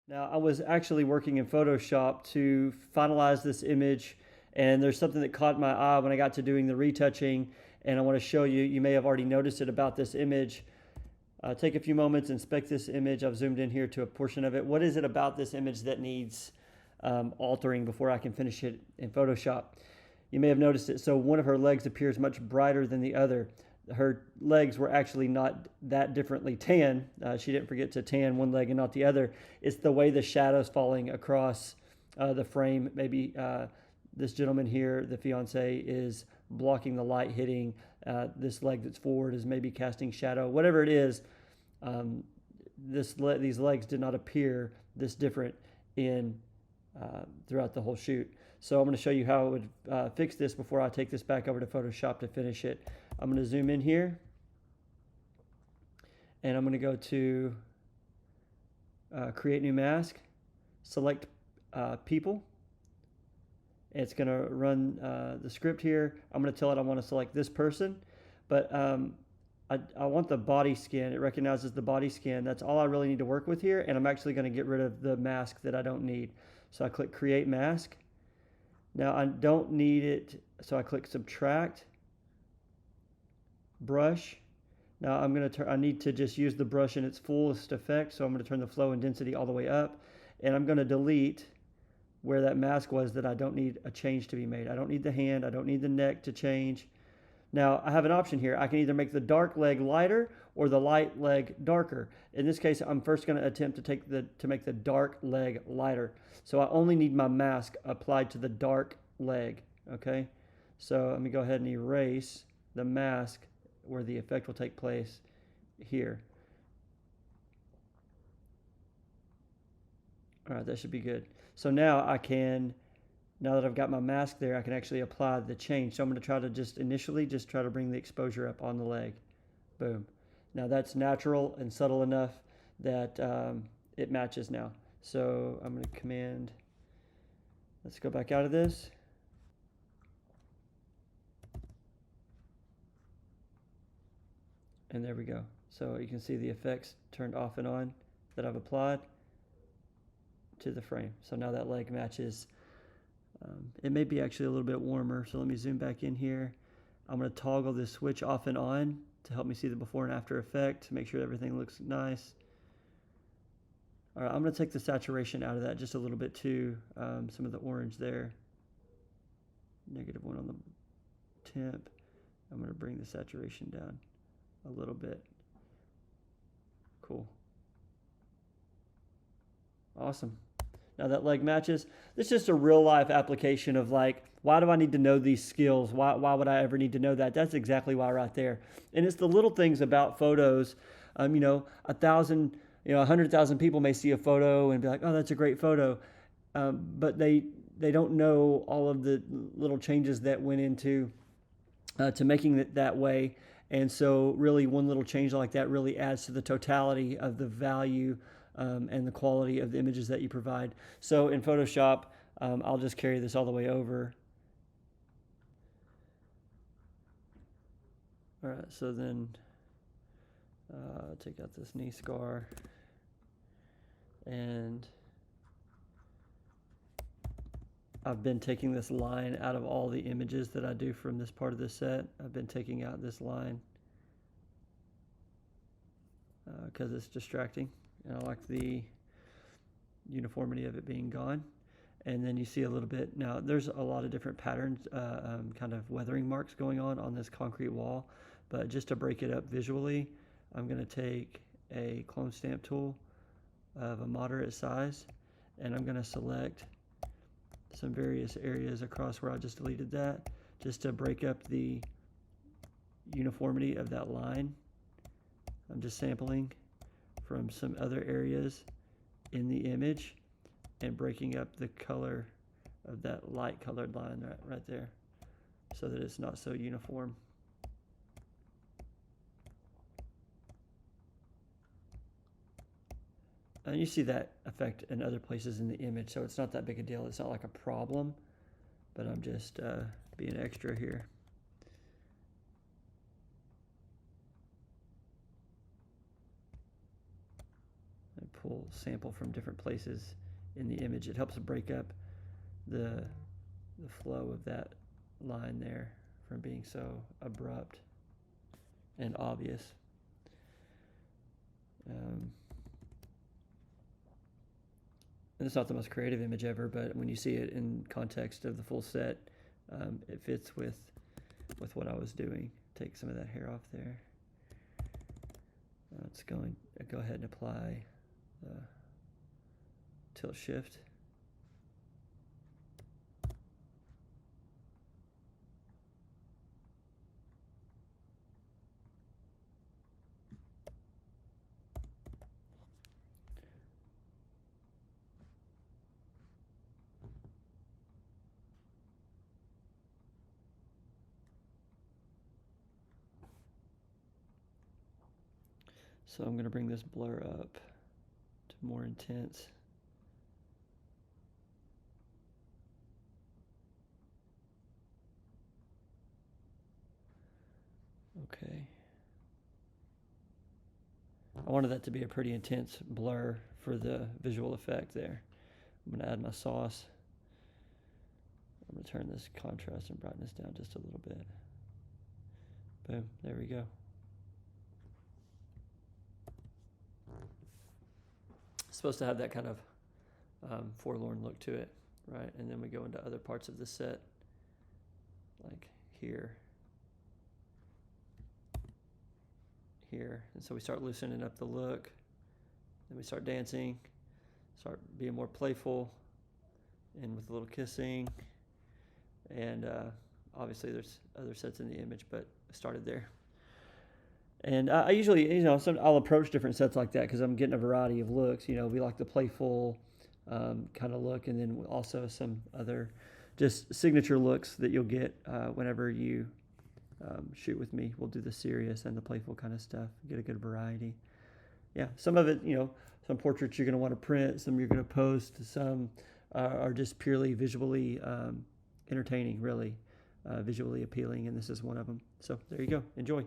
Now, I was actually working in Photoshop to finalize this image, and there's something that caught my eye when I got to doing the retouching, and I want to show you. You may have already noticed it about this image. Take a few moments, inspect this image. I've zoomed in here to a portion of it. What is it about this image that needs altering before I can finish it in Photoshop? You may have noticed it. So one of her legs appears much brighter than the other. Her legs were actually not that differently tan. She didn't forget to tan one leg and not the other. It's the way the shadow's falling across the frame. Maybe this gentleman here, the fiance, is blocking the light hitting. This leg that's forward is maybe casting shadow. Whatever it is, these legs did not appear this different in throughout the whole shoot. So I'm going to show you how I would fix this before I take this back over to Photoshop to finish it. I'm going to zoom in here, and I'm going to go to Create New Mask, select People. It's going to run the script here. I'm going to tell it I want to select this person, but I want the body skin. It recognizes the body skin. That's all I really need to work with here, and I'm actually going to get rid of the mask that I don't need. So I click Create Mask. Now I don't need it, so I click Subtract, Brush. Now I need to just use the brush in its fullest effect, so I'm going to turn the flow and density all the way up, and I'm going to delete where that mask was that I don't need a change to be made. I don't need the hand, I don't need the neck to change. Now I have an option here. I can either make the dark leg lighter or the light leg darker. In this case, I'm first going to attempt to make the dark leg lighter. So I only need my mask applied to the dark leg. Okay, so let me go ahead and erase the mask where the effect will take place here. All right, that should be good. So now now that I've got my mask there, I can actually apply the change. So I'm going to try to initially try to bring the exposure up on the leg. Boom. Now that's natural and subtle enough that it matches now. So I'm going to command, let's go back out of this. And there we go. So you can see the effects turned off and on that I've applied to the frame. So now that leg matches. It may be actually a little bit warmer, so let me zoom back in here. I'm going to toggle this switch off and on to help me see the before and after effect, to make sure everything looks nice. All right, I'm going to take the saturation out of that just a little bit too, some of the orange there. -1 on the temp. I'm going to bring the saturation down a little bit. Cool. Awesome. Now that leg matches. This is just a real life application of like, why do I need to know these skills? Why would I ever need to know that? That's exactly why right there. And it's the little things about photos. 100,000 people may see a photo and be like, oh, that's a great photo. But they don't know all of the little changes that went into to making it that way. And so really one little change like that really adds to the totality of the value and the quality of the images that you provide. So in Photoshop, I'll just carry this all the way over. All right, so then take out this knee scar, and I've been taking this line out of all the images that I do from this part of the set. I've been taking out this line because it's distracting, and I like the uniformity of it being gone. And then you see a little bit, now there's a lot of different patterns, kind of weathering marks going on this concrete wall, but just to break it up visually, I'm going to take a clone stamp tool of a moderate size, and I'm going to select some various areas across where I just deleted that, just to break up the uniformity of that line. I'm just sampling from some other areas in the image and breaking up the color of that light colored line right there so that it's not so uniform. And you see that effect in other places in the image, so it's not that big a deal. It's not like a problem, but I'm just being extra here. I pull people sample from different places in the image. It helps break up the flow of that line there from being so abrupt and obvious. And it's not the most creative image ever, but when you see it in context of the full set, it fits with what I was doing. Take some of that hair off there. Let's go ahead and apply the tilt shift. So I'm going to bring this blur up to more intense. Okay. I wanted that to be a pretty intense blur for the visual effect there. I'm going to add my sauce. I'm going to turn this contrast and brightness down just a little bit. Boom, there we go. It's supposed to have that kind of forlorn look to it, right? And then we go into other parts of the set, like here, and so we start loosening up the look. Then we start dancing, start being more playful, and with a little kissing. And obviously there's other sets in the image, but I started there. And I usually, I'll approach different sets like that because I'm getting a variety of looks. We like the playful kind of look, and then also some other just signature looks that you'll get whenever you shoot with me. We'll do the serious and the playful kind of stuff, get a good variety. Yeah, some of it, some portraits you're going to want to print, some you're going to post, some are just purely visually entertaining, really, visually appealing, and this is one of them. So there you go. Enjoy.